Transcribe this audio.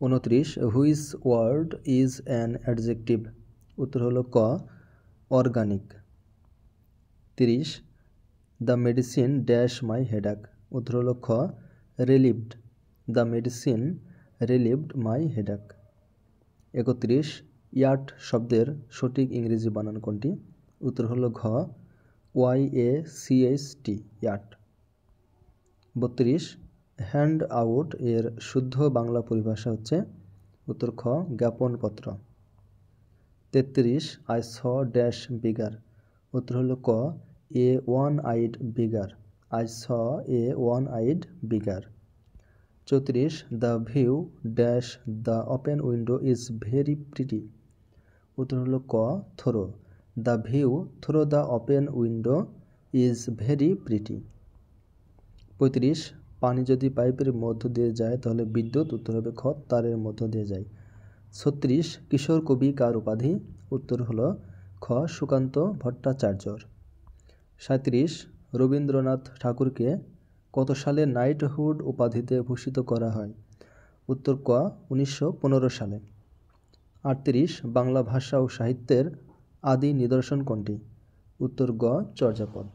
29 which word is an adjective, উত্তর হলো ক organic. 30 the medicine dash my headache, উত্তর হলো খ relieved, the medicine relieved my headache. 31 ইয়ার্ট শব্দের সঠিক ইংরেজি বানান কোনটি, উত্তর হলো ঘ YACHT ইয়ার্ট। 32 হ্যান্ড আউট এর শুদ্ধ বাংলা পরিভাষা হচ্ছে, উত্তর খ জ্ঞাপনপত্র। 33 আই স ড্যাশ বিগার, উত্তর হলো ক a one eyed beggar, I saw a one eyed beggar. 34 the view dash the open window is very pretty, উত্তর হলো ক through, the view through the open window is very pretty. 35 পানি যদি পাইপের মধ্য দিয়ে যায় তাহলে বিদ্যুৎ, উত্তর হবে খ তারের মধ্য দিয়ে যায়। 36 কিশোর কবি কার উপাধি, উত্তর হলো খ সুকান্ত ভট্টাচার্যর। 37 রবীন্দ্রনাথ ঠাকুরকে কত সালে নাইটহুড উপাধিতে ভূষিত করা হয়, উত্তর ক 1915 সালে। 38 বাংলা ভাষা ও সাহিত্যের আদি নিদর্শন কোনটি, উত্তর গ চর্যাপদ।